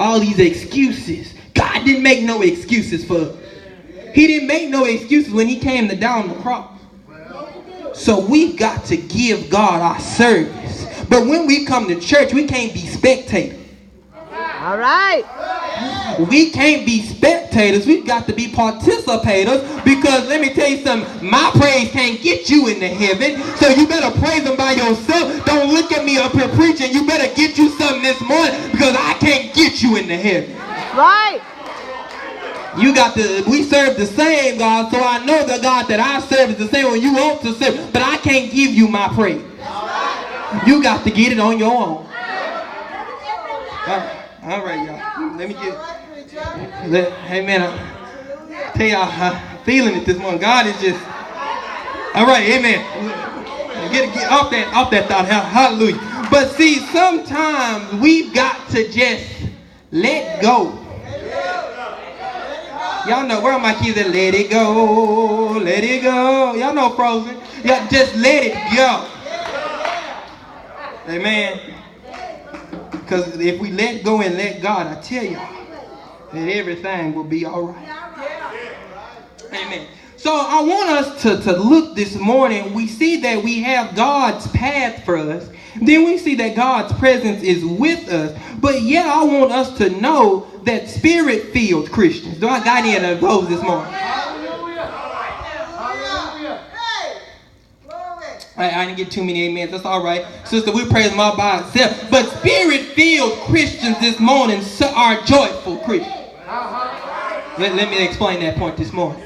all these excuses. God didn't make no excuses for us. He didn't make no excuses when he came to die on the cross. So we've got to give God our service. But when we come to church, we can't be spectators. All right. We can't be spectators. We've got to be participators, because let me tell you something, my praise can't get you into heaven. So you better praise him by yourself. Don't look at me up here preaching. You better get you something this morning, because I can't get you into heaven. Right. We serve the same God, so I know the God that I serve is the same one you want to serve, but I can't give you my praise. You got to get it on your own. All right, y'all. Let me amen. I tell y'all, I'm feeling it this morning. God is just, all right, amen. Get off that thought. Hallelujah. But see, sometimes we've got to just let go. Y'all know where are my kids at? Let it go, let it go. Y'all know Frozen. Y'all just let it go. Amen. Because if we let go and let God, I tell y'all that everything will be all right. Amen. So I want us to look this morning. We see that we have God's path for us. Then we see that God's presence is with us. But yet I want us to know that spirit-filled Christians. Do I got any of those this morning? I didn't get too many amens. That's all right. Sister, we praise him all by ourselves. But spirit-filled Christians this morning are joyful Christians. Let me explain that point this morning.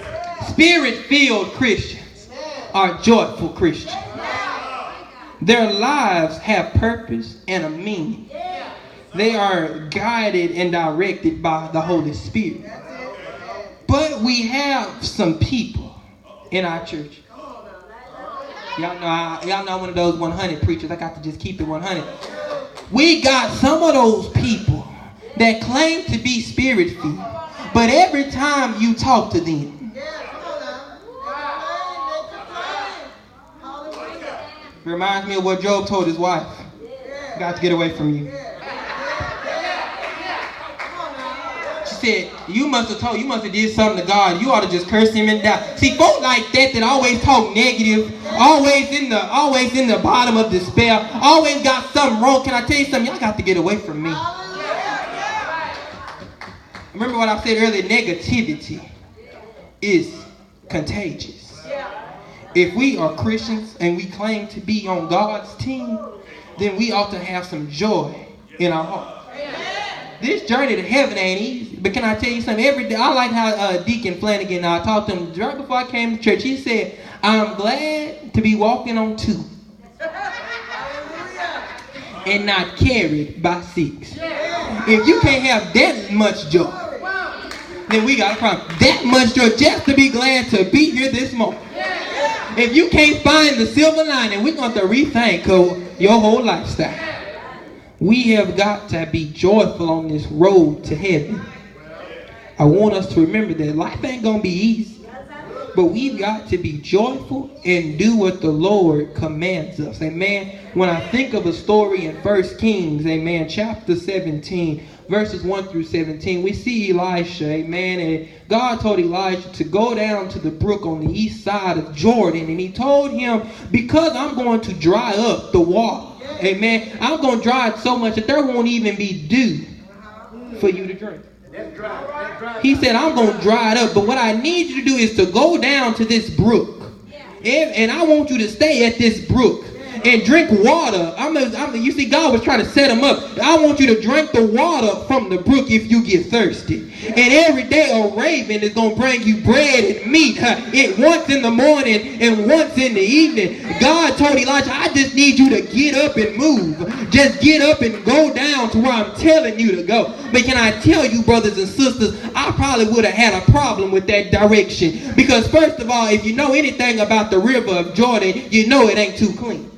Spirit-filled Christians are joyful Christians. Their lives have purpose and a meaning. They are guided and directed by the Holy Spirit. But we have some people in our church. Y'all know I'm one of those 100 preachers. I got to just keep it 100. We got some of those people that claim to be spirit-filled, but every time you talk to them, reminds me of what Job told his wife. Got to get away from you. She said, you must have did something to God. You ought to just curse him and die. See, folk like that always talk negative, always in the bottom of despair, always got something wrong. Can I tell you something? Y'all got to get away from me. Remember what I said earlier, negativity is contagious. If we are Christians and we claim to be on God's team, then we ought to have some joy in our heart. This journey to heaven ain't easy. But can I tell you something? Every day, I like how Deacon Flanagan, I talked to him right before I came to church. He said, I'm glad to be walking on 2 and not carried by 6. If you can't have that much joy, then we got a problem. That much joy just to be glad to be here this morning. If you can't find the silver lining, we're going to rethink your whole lifestyle. We have got to be joyful on this road to heaven. I want us to remember that life ain't going to be easy. But we've got to be joyful and do what the Lord commands us. Amen. When I think of a story in 1 Kings, amen, chapter 17, verses 1 through 17, we see Elisha, amen, and God told Elisha to go down to the brook on the east side of Jordan, and he told him, because I'm going to dry up the water, amen, I'm going to dry it so much that there won't even be dew for you to drink. He said, I'm going to dry it up, but what I need you to do is to go down to this brook, and I want you to stay at this brook and drink water. You see, God was trying to set him up. I want you to drink the water from the brook if you get thirsty. And every day a raven is going to bring you bread and meat. Once in the morning and once in the evening. God told Elijah, I just need you to get up and move. Just get up and go down to where I'm telling you to go. But can I tell you, brothers and sisters, I probably would have had a problem with that direction. Because first of all, if you know anything about the river of Jordan, you know it ain't too clean.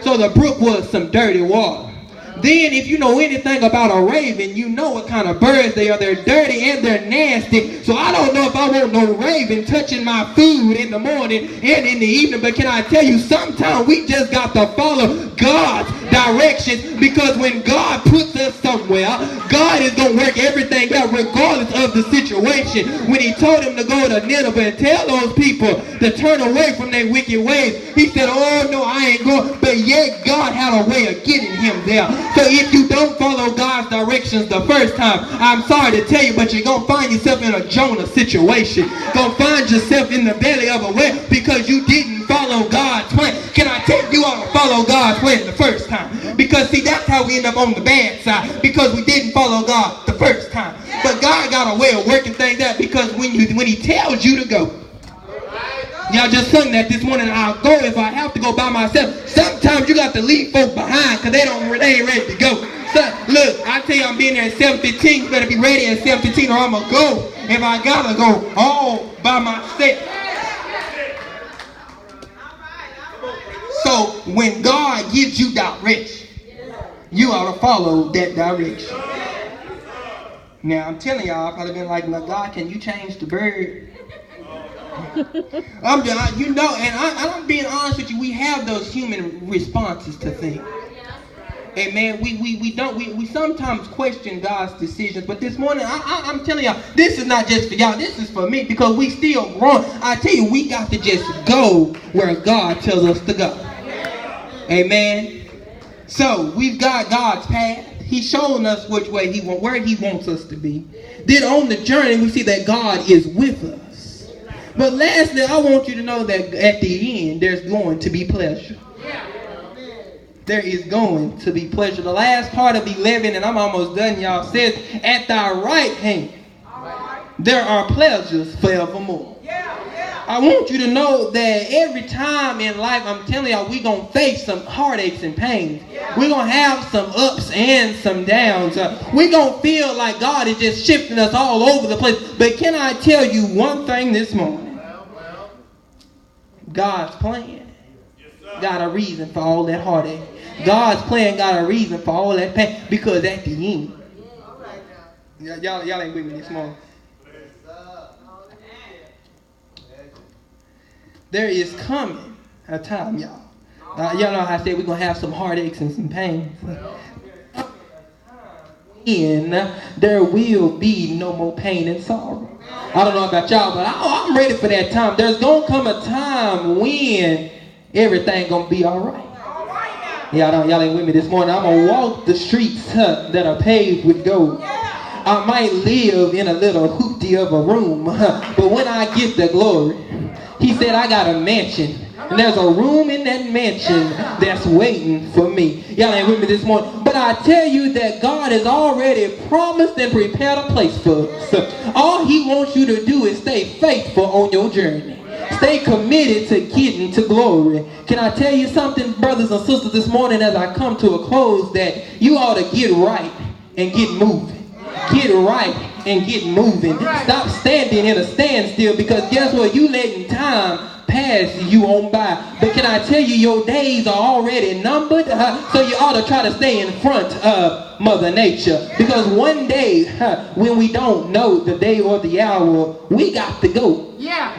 So the brook was some dirty water. Then if you know anything about a raven, you know what kind of birds they are. They're dirty and they're nasty. So I don't know if I want no raven touching my food in the morning and in the evening. But can I tell you, sometimes we just got to follow God's directions. Because when God puts us some somewhere. God is going to work everything out regardless of the situation. When he told him to go to Nineveh and tell those people to turn away from their wicked ways, he said, oh no, I ain't going. But yet God had a way of getting him there. So if you don't follow God's directions the first time, I'm sorry to tell you, but you're going to find yourself in a Jonah situation. Going to find yourself in the belly of a whale because you didn't follow God's plan. Can I tell you ought to follow God's plan the first time? Because see, that's how we end up on the bad side, because we didn't follow God the first time. But God got a way of working things out, because when he tells you to go, y'all just sung that this morning, I'll go if I have to go by myself. Sometimes you got to leave folk behind because they ain't ready to go. So, look, I tell you, I'm being there at 7:15. You better be ready at 7:15 or I'm going to go if I got to go all by myself. So, when God gives you direction, you ought to follow that direction. Now, I'm telling y'all, I've probably been like, now, God, can you change the bird? I'm being honest with you. We have those human responses to things. Amen. We sometimes question God's decisions, but this morning I'm telling y'all, this is not just for y'all. This is for me, because we still growing. I tell you, we got to just go where God tells us to go. Amen. So we've got God's path. He's showing us which way where he wants us to be. Then on the journey, we see that God is with us. But lastly, I want you to know that at the end, there's going to be pleasure. There is going to be pleasure. The last part of 11, and I'm almost done, y'all, says, at thy right hand, there are pleasures forevermore. I want you to know that every time in life, I'm telling y'all, we're going to face some heartaches and pains. We're going to have some ups and some downs. We're going to feel like God is just shifting us all over the place. But can I tell you one thing this morning? God's plan got a reason for all that heartache. God's plan got a reason for all that pain, because at the end, y'all ain't with me this morning. There is coming a time, y'all. Y'all know how I said we're going to have some heartaches and some pains. And there will be no more pain and sorrow. I don't know about y'all, but I'm ready for that time. There's going to come a time when everything going to be all right. Y'all ain't with me this morning. I'm going to walk the streets that are paved with gold. I might live in a little hoopty of a room, but when I get the glory, he said, I got a mansion. And there's a room in that mansion that's waiting for me. Y'all ain't with me this morning. But I tell you that God has already promised and prepared a place for us. All he wants you to do is stay faithful on your journey. Stay committed to getting to glory. Can I tell you something, brothers and sisters, this morning as I come to a close, that you ought to get right and get moving. Get right and get moving. Stop standing in a standstill, because guess what? You letting time pass you on by. But can I tell you, your days are already numbered, so you ought to try to stay in front of Mother Nature, because one day when we don't know the day or the hour, we got to go.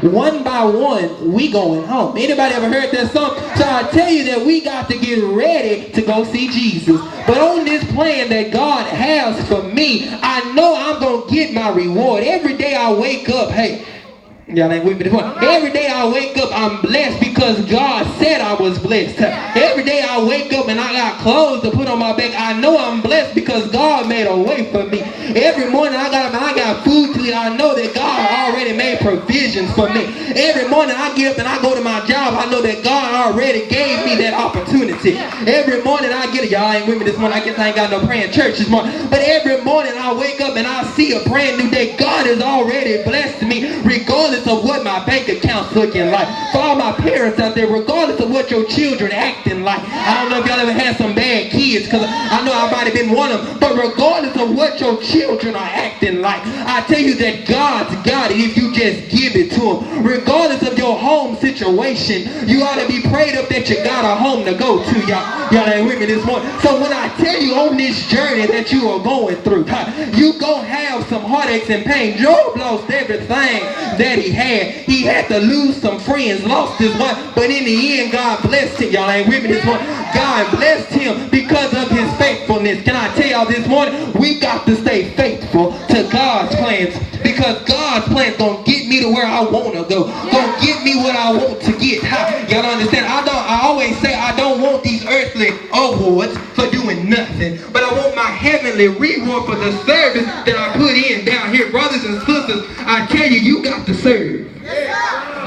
One by one, we going home. Anybody ever heard that song? So I tell you that we got to get ready to go see Jesus. But on this plan that God has for me, I know I'm going to get my reward. Every day I wake up, hey, y'all ain't with me this morning. Every day I wake up, I'm blessed because God said I was blessed. Every day I wake up and I got clothes to put on my back, I know I'm blessed because God made a way for me. Every morning I got food to eat, I know that God already made provisions for me. Every morning I get up and I go to my job, I know that God already gave me that opportunity. Every morning I get it. Y'all ain't with me this morning. I guess I ain't got no praying church this morning. But every morning I wake up and I see a brand new day. God has already blessed me, regardless of what my bank account's looking like. For all my parents out there, regardless of what your children acting like. I don't know if y'all ever had some bad kids, because I know I might have been one of them. But regardless of what your children are acting like, I tell you that God's got it if you just just give it to him. Regardless of your home situation, you ought to be prayed up that you got a home to go to. Y'all ain't with me this morning. So when I tell you on this journey that you are going through, you gonna have some heartaches and pain. Job lost everything that he had. He had to lose some friends, lost his wife, but in the end, God blessed him. Y'all ain't with me this morning. God blessed him because of his faithfulness. Can I tell y'all this morning? We got to stay faithful to God's plans, because God's plans gonna get me to where I wanna go. Gonna get me what I want to get. Y'all understand? I always say I don't want these earthly awards for doing nothing, but I want my heavenly reward for the service that I put in down here. Brothers and sisters, I tell you, you got to serve.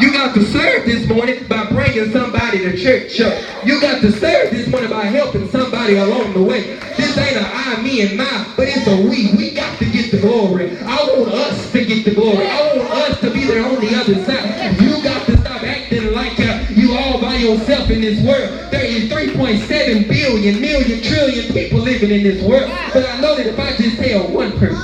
You got to serve this morning by bringing somebody to church. You got to serve this morning by helping somebody along the way. This ain't an I, me, and my, but it's a we. We got to get the glory. I want us to get the glory. I want us to be there on the other side. You got to stop acting like you all by yourself in this world. There is 3.7 billion, million, trillion people living in this world. But I know that if I just tell one person,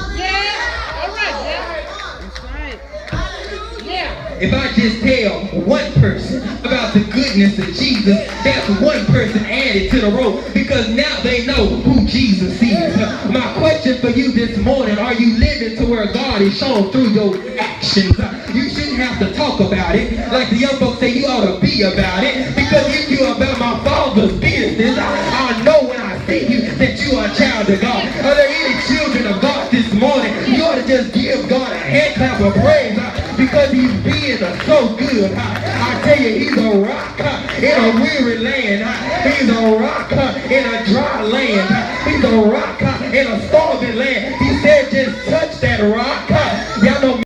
if I just tell one person about the goodness of Jesus, that's one person added to the roll, because now they know who Jesus is. My question for you this morning, are you living to where God is shown through your actions? You shouldn't have to talk about it. Like the young folks say, you ought to be about it, because if you're about my Father's business, I know when I see you that you are a child of God. Are there any children of God this morning? You ought to just give God a hand clap of praise, because he's being so good. I tell you, he's a rock in a weary land. He's a rock in a dry land. He's a rock in a starving land. He said, just touch that rock